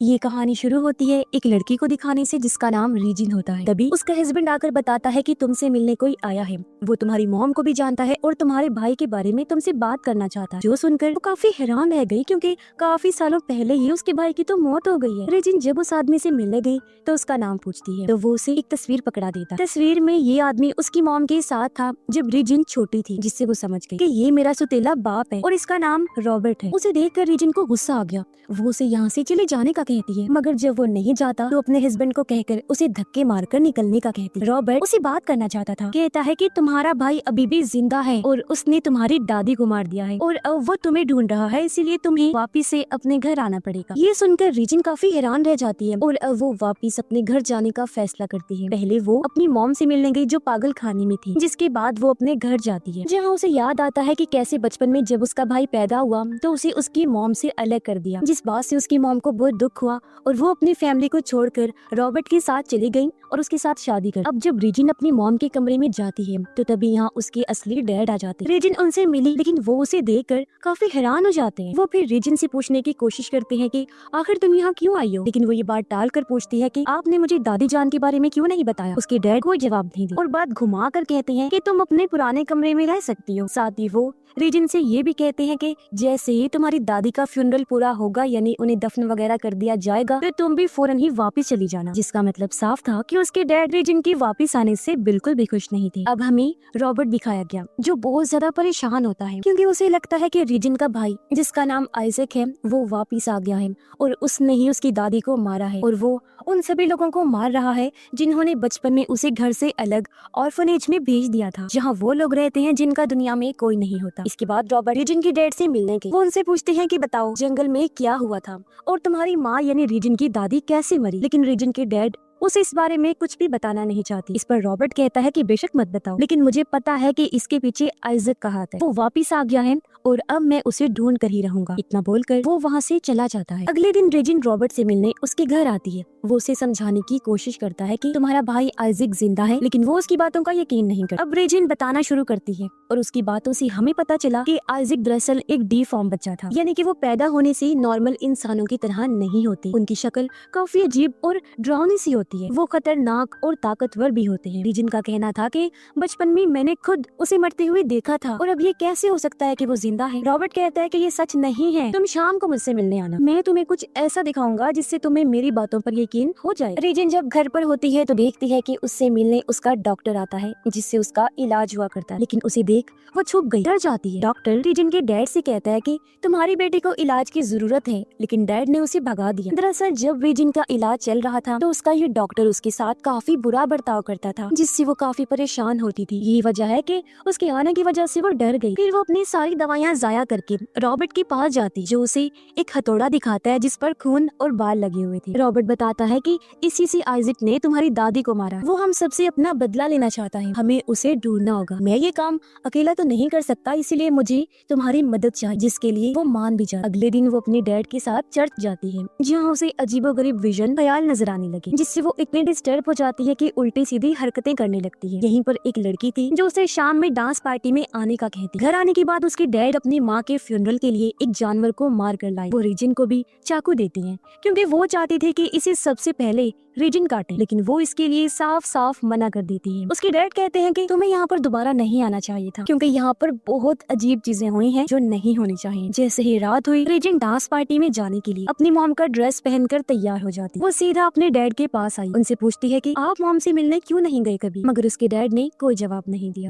ये कहानी शुरू होती है एक लड़की को दिखाने से जिसका नाम रीजिन होता है। तभी उसका हस्बैंड आकर बताता है कि तुमसे मिलने कोई आया है। वो तुम्हारी मॉम को भी जानता है और तुम्हारे भाई के बारे में तुमसे बात करना चाहता है। जो सुनकर वो काफी हैरान रह गई क्योंकि काफी सालों पहले ही उसके भाई की तो मौत हो गई है। रीजिन जब उस आदमी से मिलने गई तो उसका नाम पूछती है तो वो उसे एक तस्वीर पकड़ा देता है। तस्वीर में ये आदमी उसकी मॉम के साथ था जब रीजिन छोटी थी, जिससे वो समझ गई कि ये मेरा सुतेला बाप है और इसका नाम रॉबर्ट है। उसे देखकर रीजिन को गुस्सा आ गया। वो उसे यहाँ से चले जाने का कहती है, मगर जब वो नहीं जाता तो अपने हस्बैंड को कहकर उसे धक्के मारकर निकलने का कहती है। रॉबर्ट उसे बात करना चाहता था। कहता है कि तुम्हारा भाई अभी भी जिंदा है और उसने तुम्हारी दादी को मार दिया है और अब वो तुम्हें ढूंढ रहा है, इसीलिए तुम्हें वापिस से अपने घर आना पड़ेगा। ये सुनकर रीजिन काफी हैरान रह जाती है और अब वो वापिस अपने घर जाने का फैसला करती है। पहले वो अपनी मॉम से मिलने गई जो पागल खाने में थी, जिसके बाद वो अपने घर जाती है, जहाँ उसे याद आता है कि कैसे बचपन में जब उसका भाई पैदा हुआ तो उसे उसकी मॉम से अलग कर दिया, जिस बात से उसकी मॉम को बहुत दुख हुआ और वो अपनी फैमिली को छोड़कर रॉबर्ट के साथ चली गई और उसके साथ शादी कर। अब जब रीजिन अपनी मॉम के कमरे में जाती है तो तभी यहाँ उसके असली डैड आ जाते हैं। रीजिन उनसे मिली लेकिन वो उसे देखकर काफी हैरान हो जाते हैं। वो फिर रीजिन से पूछने की कोशिश करते हैं कि आखिर तुम यहाँ क्यों आई हो, लेकिन वो ये बात टाल कर पूछती है कि आपने मुझे दादी जान के बारे में क्यों नहीं बताया। उसके डैड कोई जवाब नहीं दिया और बात घुमा कर कहते हैं कि तुम अपने पुराने कमरे में रह सकती हो। साथ ही वो रीजिन से ये भी कहते हैं कि जैसे ही तुम्हारी दादी का फ्यूनरल पूरा होगा, यानी उन्हें दफन वगैरह कर दिया जाएगा, तो तुम भी फौरन ही वापस चली जाना। जिसका मतलब साफ था कि उसके डैड रीजिन की वापस आने से बिल्कुल भी खुश नहीं थे। अब हमें रॉबर्ट दिखाया गया जो बहुत ज्यादा परेशान होता है क्योंकि उसे लगता है कि रीजिन का भाई जिसका नाम आइजक है वो वापिस आ गया है और उसने ही उसकी दादी को मारा है और वो उन सभी लोगों को मार रहा है जिन्होंने बचपन में उसे घर से अलग ऑर्फनेज में भेज दिया था, जहाँ वो लोग रहते हैं जिनका दुनिया में कोई नहीं होता। इसके बाद रॉबर्ट रीजिन की डैड से मिलने गए। वो उनसे पूछते हैं कि बताओ जंगल में क्या हुआ था और तुम्हारी माँ यानी रीजिन की दादी कैसे मरी, लेकिन रीजिन के डैड उसे इस बारे में कुछ भी बताना नहीं चाहती। इस पर रॉबर्ट कहता है कि बेशक मत बताओ, लेकिन मुझे पता है कि इसके पीछे आइजक का हाथ है। वो वापिस आ गया है और अब मैं उसे ढूंढ कर ही रहूंगा। इतना बोलकर वो वहाँ से चला जाता है। अगले दिन रीजिन रॉबर्ट से मिलने उसके घर आती है। वो उसे समझाने की कोशिश करता है कि तुम्हारा भाई आइजक जिंदा है, लेकिन वो उसकी बातों का यकीन नहीं करता। अब रीजिन बताना शुरू करती है और उसकी बातों से हमें पता चला कि आइजक दरअसल एक डी फॉर्म बच्चा था, यानी कि वो पैदा होने से नॉर्मल इंसानों की तरह नहीं होते। उनकी शक्ल काफी अजीब और डरावनी सी होती है। वो खतरनाक और ताकतवर भी होते हैं। रीजिन का कहना था कि बचपन में मैंने खुद उसे मरते हुए देखा था और अब ये कैसे हो सकता है कि वो जिंदा है। रॉबर्ट कहता है कि ये सच नहीं है, तुम शाम को मुझसे मिलने आना, मैं तुम्हें कुछ ऐसा दिखाऊंगा जिससे तुम्हें मेरी बातों पर यकीन हो जाए। रीजिन जब घर पर होती है तो देखती है कि उससे मिलने उसका डॉक्टर आता है जिससे उसका इलाज हुआ करता है, लेकिन उसे देख वो छुप गई, डर जाती है। डॉक्टर रीजिन के डैड से कहता है कि तुम्हारी बेटी को इलाज की जरूरत है, लेकिन डैड ने उसे भगा दिया। दरअसल जब रीजिन का इलाज चल रहा था तो उसका ये डॉक्टर उसके साथ काफी बुरा बर्ताव करता था, जिससे वो काफी परेशान होती थी। यही वजह है कि उसके आने की वजह से वो डर गई। फिर वो अपनी सारी दवाइयाँ जाया करके रॉबर्ट के पास जाती, जो उसे एक हथौड़ा दिखाता है जिस पर खून और बाल लगे हुए थे। रॉबर्ट बताता है कि इसी से आइजक ने तुम्हारी दादी को मारा। वो हम सबसे अपना बदला लेना चाहता है, हमें उसे ढूंढना होगा। मैं ये काम अकेला तो नहीं कर सकता, इसलिए मुझे तुम्हारी मदद चाहिए, जिसके लिए वो मान भी जाता। अगले दिन वो अपने डैड के साथ चर्च जाती है, जहाँ उसे अजीबोगरीब विजन ख्याल नजर आने लगे, जिससे वो इतने डिस्टर्ब हो जाती है कि उल्टी सीधी हरकतें करने लगती है। यहीं पर एक लड़की थी जो उसे शाम में डांस पार्टी में आने का कहती। घर आने के बाद उसके डैड अपनी माँ के फ्यूनरल के लिए एक जानवर को मार कर लाई। वो रीजिन को भी चाकू देती हैं क्योंकि वो चाहती थी कि इसे सबसे पहले रीजिन काटे, लेकिन वो इसके लिए साफ साफ मना कर देती है। उसके डैड कहते हैं कि तुम्हें यहाँ पर दोबारा नहीं आना चाहिए था क्योंकि यहाँ पर बहुत अजीब चीजें हुई हैं जो नहीं होनी चाहिए। जैसे ही रात हुई, रीजिन डांस पार्टी में जाने के लिए अपनी मॉम का ड्रेस पहनकर तैयार हो जाती। वो सीधा अपने डैड के पास आई, उनसे पूछती है कि आप मॉम से मिलने क्यों नहीं गए कभी, मगर उसके डैड ने कोई जवाब नहीं दिया।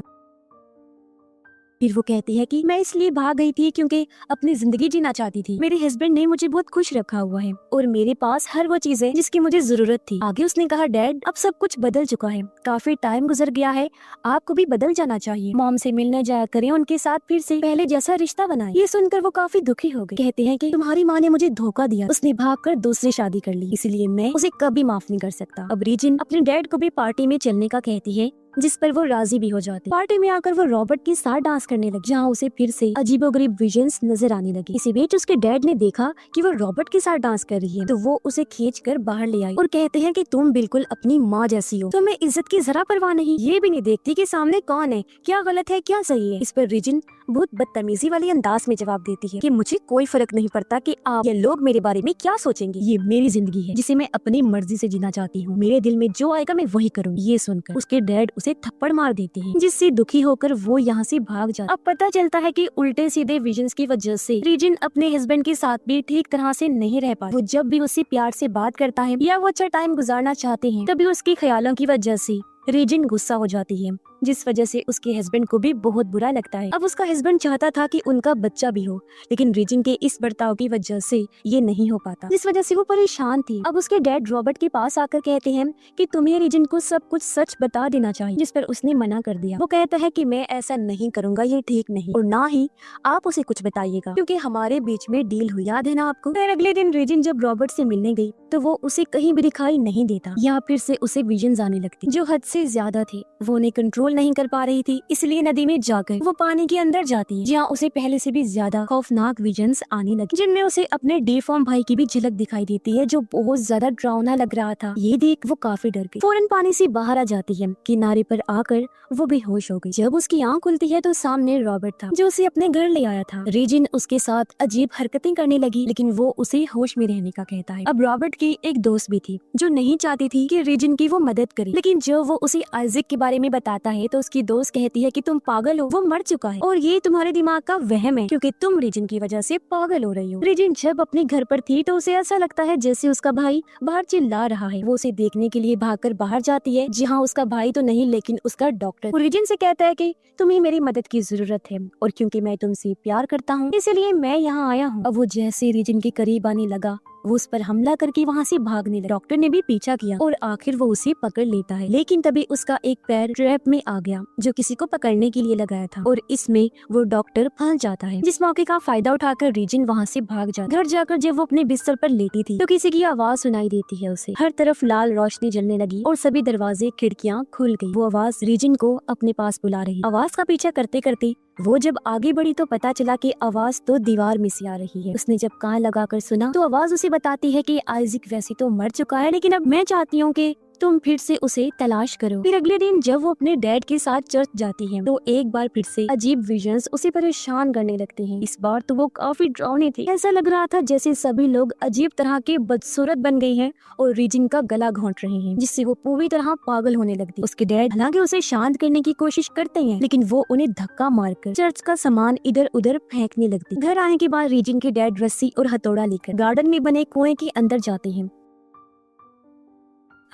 फिर वो कहती है कि मैं इसलिए भाग गई थी क्योंकि अपनी जिंदगी जीना चाहती थी। मेरे हस्बैंड ने मुझे बहुत खुश रखा हुआ है और मेरे पास हर वो चीज है जिसकी मुझे जरूरत थी। आगे उसने कहा, डैड अब सब कुछ बदल चुका है, काफी टाइम गुजर गया है, आपको भी बदल जाना चाहिए। मॉम से मिलने जाया करें, उनके साथ फिर से पहले जैसा रिश्ता बनाए। ये सुनकर वो काफी दुखी हो गई। कहते हैं कि तुम्हारी माँ ने मुझे धोखा दिया, उसने भागकर दूसरी शादी कर ली, इसलिए मैं उसे कभी माफ नहीं कर सकता। अब रीजिन अपने डैड को भी पार्टी में चलने का कहती है जिस पर वो राजी भी हो जाती। पार्टी में आकर वो रॉबर्ट के साथ डांस करने लगी, जहाँ उसे फिर से अजीबोगरीब विजन्स नजर आने लगी। इसी बीच उसके डैड ने देखा कि वो रॉबर्ट के साथ डांस कर रही है, तो वो उसे खींच कर बाहर ले आई और कहते हैं कि तुम बिल्कुल अपनी माँ जैसी हो, तुम्हें इज्जत की जरा परवाह नहीं, ये भी नहीं देखती कि सामने कौन है, क्या गलत है क्या सही है। इस पर रिजिन बहुत बदतमीजी वाली अंदाज में जवाब देती है कि मुझे कोई फर्क नहीं पड़ता कि आप या लोग मेरे बारे में क्या सोचेंगे, ये मेरी जिंदगी है जिसे मैं अपनी मर्जी से जीना चाहती हूँ, मेरे दिल में जो आएगा मैं वही करूँगी। ये सुनकर उसके डैड उसे थप्पड़ मार देते हैं, जिससे दुखी होकर वो यहाँ से भाग जाता। अब पता चलता है कि उल्टे सीधे विजन्स की वजह से रिजिन अपने हस्बैंड के साथ भी ठीक तरह से नहीं रह पाता। वो जब भी उससे प्यार से बात करता है या वो अच्छा टाइम गुजारना चाहते हैं, तभी उसके ख्यालों की वजह से रिजिन गुस्सा हो जाती है, जिस वजह से उसके हस्बैंड को भी बहुत बुरा लगता है। अब उसका हस्बैंड चाहता था कि उनका बच्चा भी हो, लेकिन रिजिन के इस बर्ताव की वजह से ये नहीं हो पाता, जिस वजह से वो परेशान थी। अब उसके डैड रॉबर्ट के पास आकर कहते हैं कि तुम्हें रिजिन को सब कुछ सच बता देना चाहिए, जिस पर उसने मना कर दिया। वो कहता है कि मैं ऐसा नहीं करूंगा, ये ठीक नहीं, और ना ही आप उसे कुछ बताइएगा, क्योंकि हमारे बीच में डील हुई, याद है ना आपको। फिर अगले दिन रिजिन जब रॉबर्ट से मिलने गई तो वो उसे कहीं भी दिखाई नहीं देता। यहाँ फिर से उसे विजन्स आने लगती जो हद से ज्यादा थे। वो उन्हें कंट्रोल नहीं कर पा रही थी, इसलिए नदी में जाकर वो पानी के अंदर जाती है, जहाँ उसे पहले से भी ज्यादा खौफनाक विजन्स आने लगे, जिनमें उसे अपने डिफॉर्म भाई की भी झलक दिखाई देती है, जो बहुत ज्यादा डरावना लग रहा था। ये देख वो काफी डर गई, फौरन पानी से बाहर आ जाती है। किनारे पर आकर वो बेहोश हो गई। जब उसकी आंख खुलती है तो सामने रॉबर्ट था, जो उसे अपने घर ले आया था। रिजिन उसके साथ अजीब हरकतें करने लगी, लेकिन वो उसे होश में रहने का कहता है। अब रॉबर्ट की एक दोस्त भी थी जो नहीं चाहती थी कि रिजिन की वो मदद करे, लेकिन जब वो उसे आइजैक के बारे में बताता है तो उसकी दोस्त कहती है कि तुम पागल हो, वो मर चुका है और ये तुम्हारे दिमाग का वहम है, क्योंकि तुम रिजिन की वजह से पागल हो रही हो। रिजिन जब अपने घर पर थी तो उसे ऐसा लगता है जैसे उसका भाई बाहर चिल्ला रहा है। वो उसे देखने के लिए भागकर बाहर जाती है, जहाँ उसका भाई तो नहीं लेकिन उसका डॉक्टर। रिजिन से कहता है कि तुम्हें मेरी मदद की जरूरत है और क्योंकि मैं तुमसे प्यार करता हूँ इसलिए मैं यहाँ आया हूँ। अब वो जैसे रिजिन के करीब आने लगा वो उस पर हमला करके वहाँ से भागने लगा। डॉक्टर ने भी पीछा किया और आखिर वो उसे पकड़ लेता है, लेकिन तभी उसका एक पैर ट्रैप में आ गया जो किसी को पकड़ने के लिए लगाया था और इसमें वो डॉक्टर फंस जाता है। जिस मौके का फायदा उठाकर रिजिन वहाँ से भाग जाता। घर जाकर जब वो अपने बिस्तर पर लेटी थी तो किसी की आवाज सुनाई देती है उसे। हर तरफ लाल रोशनी जलने लगी और सभी दरवाजे खिड़कियाँ खुल गयी। वो आवाज रिजिन को अपने पास बुला रही। आवाज का पीछा करते करते वो जब आगे बढ़ी तो पता चला कि आवाज तो दीवार में से आ रही है। उसने जब कान लगाकर सुना तो आवाज उसे बताती है कि आइजैक वैसे तो मर चुका है, लेकिन अब मैं चाहती हूँ कि तुम फिर से उसे तलाश करो। फिर अगले दिन जब वो अपने डैड के साथ चर्च जाती है तो एक बार फिर से अजीब विजन्स उसे परेशान करने लगते हैं। इस बार तो वो काफी डरावनी थी। ऐसा लग रहा था जैसे सभी लोग अजीब तरह के बदसूरत बन गए हैं और रिजिन का गला घोंट रहे हैं, जिससे वो पूरी तरह पागल होने लगती। उसके डैड हालांकि उसे शांत करने की कोशिश करते हैं, लेकिन वो उन्हें धक्का मारकर चर्च का सामान इधर उधर फेंकने लगती। घर आने के बाद रिजिन के डैड रस्सी और हथौड़ा लेकर गार्डन में बने कुएं के अंदर जाते हैं।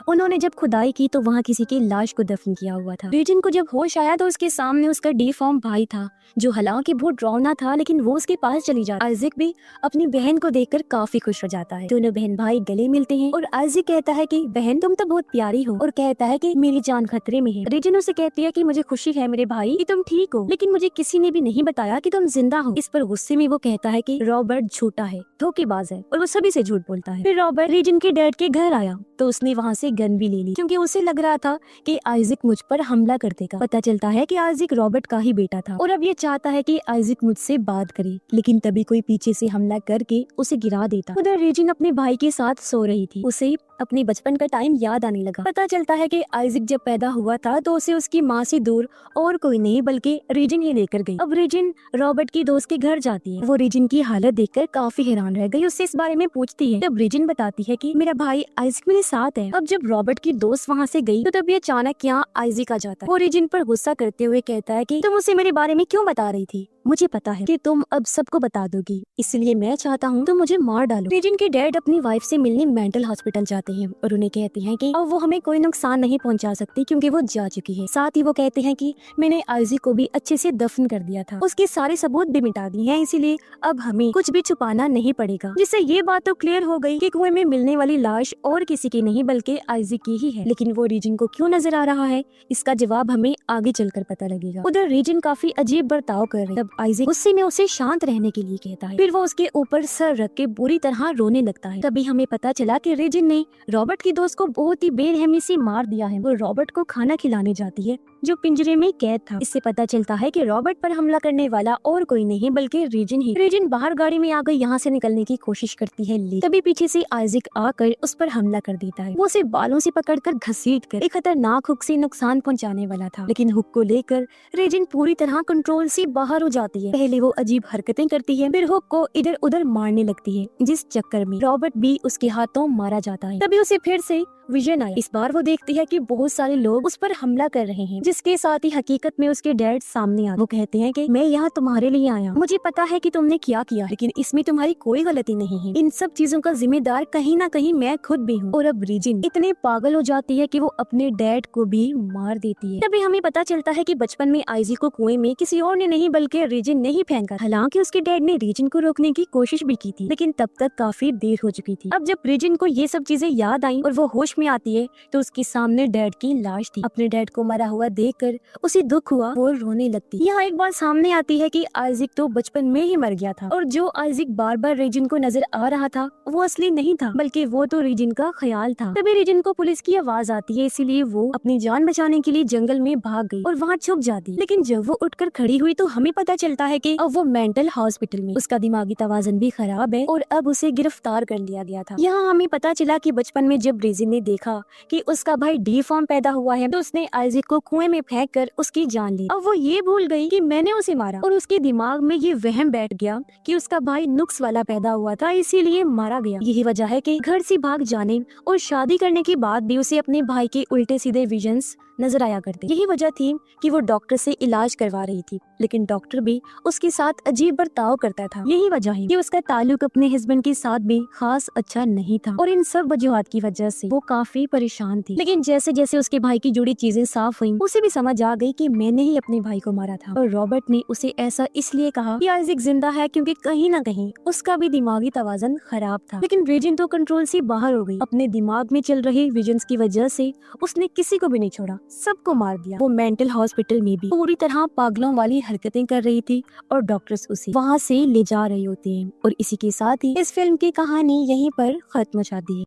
उन्होंने जब खुदाई की तो वहाँ किसी की लाश को दफन किया हुआ था। रिजिन को जब होश आया तो उसके सामने उसका डिफॉर्म भाई था, जो हालांकि बहुत डरावना था, लेकिन वो उसके पास चली जाती। आइजैक भी अपनी बहन को देखकर काफी खुश हो जाता है। दोनों बहन भाई गले मिलते हैं और आइजैक कहता है कि बहन तुम तो बहुत प्यारी हो, और कहता है कि मेरी जान खतरे में है। रिजिन उसे कहती है कि मुझे खुशी है मेरे भाई कि तुम ठीक हो, लेकिन मुझे किसी ने भी नहीं बताया कि तुम जिंदा हो। इस पर गुस्से में वो कहता है कि रॉबर्ट झूठा है, धोखेबाज है और वो सभी से झूठ बोलता है। फिर रॉबर्ट रिजिन के डैड के घर आया तो उसने वहाँ से गन भी ले ली, क्योंकि उसे लग रहा था कि आइजैक मुझ पर हमला कर देगा। पता चलता है कि आइजैक रॉबर्ट का ही बेटा था और अब ये चाहता है कि आइजैक मुझसे बात करे, लेकिन तभी कोई पीछे से हमला करके उसे गिरा देता। उधर रिजिन अपने भाई के साथ सो रही थी। उसे अपने बचपन का टाइम याद आने लगा। पता चलता है कि आइजैक जब पैदा हुआ था तो उसे उसकी माँ से दूर और कोई नहीं बल्कि रिजिन ही लेकर गई। अब रिजिन रॉबर्ट की दोस्त के घर जाती है। वो रिजिन की हालत देखकर काफी हैरान रह गई। उससे इस बारे में पूछती है तब रिजिन बताती है कि मेरा भाई आइजैक मेरे साथ है। अब जब रॉबर्ट की दोस्त वहाँ से गई तो तभी अचानक यहाँ आइजैक आ जाता है। वो रिजिन पर गुस्सा करते हुए कहता है कि तुम उसे मेरे बारे में क्यों बता रही थी, मुझे पता है कि तुम अब सबको बता दोगी, इसलिए मैं चाहता हूँ तुम मुझे मार डालो। रिजिन के डैड अपनी वाइफ से मिलने मेंटल हॉस्पिटल जाते हैं और उन्हें कहते हैं कि अब वो हमें कोई नुकसान नहीं पहुँचा सकती क्योंकि वो जा चुकी है। साथ ही वो कहते हैं कि मैंने आइजैक को भी अच्छे से दफन कर दिया था, उसके सारे सबूत भी मिटा दिए हैं, इसीलिए अब हमें कुछ भी छुपाना नहीं पड़ेगा। जिससे ये बात तो क्लियर हो गई कि कुएं में मिलने वाली लाश और किसी की नहीं बल्कि आइजैक की ही है। लेकिन वो रिजिन को क्यों नजर आ रहा है, इसका जवाब हमें आगे चलकर पता लगेगा। उधर रिजिन काफी अजीब बर्ताव कर रही है। तब आइजैक गुस्से में उसे शांत रहने के लिए कहता है। फिर वो उसके ऊपर सर रख के बुरी तरह रोने लगता है। तभी हमें पता चला कि रेजिन ने रॉबर्ट की दोस्त को बहुत ही बेरहमी से मार दिया है। वो रॉबर्ट को खाना खिलाने जाती है जो पिंजरे में कैद था। इससे पता चलता है कि रॉबर्ट पर हमला करने वाला और कोई नहीं बल्कि रेजिन ही। रेजिन बाहर गाड़ी में आकर यहाँ से निकलने की कोशिश करती है, लेकिन तभी पीछे से आइजैक आकर उस पर हमला कर देता है। वो उसे बालों से पकड़कर घसीटकर एक खतरनाक हुक से नुकसान पहुंचाने वाला था, लेकिन हुक को लेकर रेजिन पूरी तरह कंट्रोल से बाहर हो जाती है। पहले वो अजीब हरकतें करती है, फिर हुक को इधर उधर मारने लगती है, जिस चक्कर में रॉबर्ट भी उसके हाथों मारा जाता है। तभी उसे फिर से विजन आया। इस बार वो देखती है कि बहुत सारे लोग उस पर हमला कर रहे हैं, जिसके साथ ही हकीकत में उसके डैड सामने आ। वो कहते हैं कि मैं यहाँ तुम्हारे लिए आया, मुझे पता है कि तुमने क्या किया, लेकिन इसमें तुम्हारी कोई गलती नहीं है। इन सब चीजों का जिम्मेदार कहीं ना कहीं मैं खुद भी हूँ। और अब रेजिन इतने पागल हो जाती है कि वो अपने डैड को भी मार देती है। तभी हमें पता चलता है कि बचपन में आइजैक को कुएं में किसी और ने नहीं बल्कि रेजिन ने ही फेंका। हालांकि उसके डैड ने रेजिन को रोकने की कोशिश भी की थी, लेकिन तब तक काफी देर हो चुकी थी। अब जब रेजिन को ये सब चीजें याद आई और वो होश में आती है तो उसके सामने डैड की लाश थी। अपने डैड को मरा हुआ देखकर उसे दुख हुआ, वो रोने लगती। यहाँ एक बात सामने आती है कि आइजैक तो बचपन में ही मर गया था और जो आइजैक बार बार रेजिन को नजर आ रहा था वो असली नहीं था, बल्कि वो तो रेजिन का ख्याल था। तभी रेजिन को पुलिस की आवाज आती है, इसीलिए वो अपनी जान बचाने के लिए जंगल में भाग गई और वहाँ छुप जाती। लेकिन जब वो उठकर खड़ी हुई तो हमें पता चलता है कि अब वो मेंटल हॉस्पिटल में, उसका दिमागी तवाज़ुन भी खराब है और अब उसे गिरफ्तार कर लिया गया था। यहाँ हमें पता चला कि बचपन में जब रेजिन ने देखा कि उसका भाई डी फॉर्म पैदा हुआ है तो उसने आइजैक को कुएं में फेंक कर उसकी जान ली। अब वो ये भूल गई कि मैंने उसे मारा और उसके दिमाग में ये वहम बैठ गया कि उसका भाई नुक्स वाला पैदा हुआ था, इसीलिए मारा गया। यही वजह है कि घर से भाग जाने और शादी करने के बाद भी उसे अपने भाई के उल्टे सीधे विजन्स नजर आया करते। यही वजह थी कि वो डॉक्टर से इलाज करवा रही थी, लेकिन डॉक्टर भी उसके साथ अजीब बर्ताव करता था। यही वजह है कि उसका ताल्लुक अपने हस्बैंड के साथ भी खास अच्छा नहीं था और इन सब वजूहात की वजह से वो काफी परेशान थी। लेकिन जैसे जैसे उसके भाई की जुड़ी चीजें साफ हुई, उसे भी समझ आ गई कि मैंने ही अपने भाई को मारा था और रॉबर्ट ने उसे ऐसा इसलिए कहा कि आइजैक जिंदा है क्योंकि कहीं ना कहीं उसका भी दिमागी तवाज़ुन खराब था। लेकिन रेजिन तो कंट्रोल से बाहर हो गई। अपने दिमाग में चल रहे विजन्स की वजह से उसने किसी को भी नहीं छोड़ा, सबको मार दिया। वो मेंटल हॉस्पिटल में भी पूरी तरह पागलों वाली हरकतें कर रही थी और डॉक्टर्स उसे वहाँ से ले जा रहे होते हैं। और इसी के साथ ही इस फिल्म की कहानी यहीं पर खत्म हो जाती है।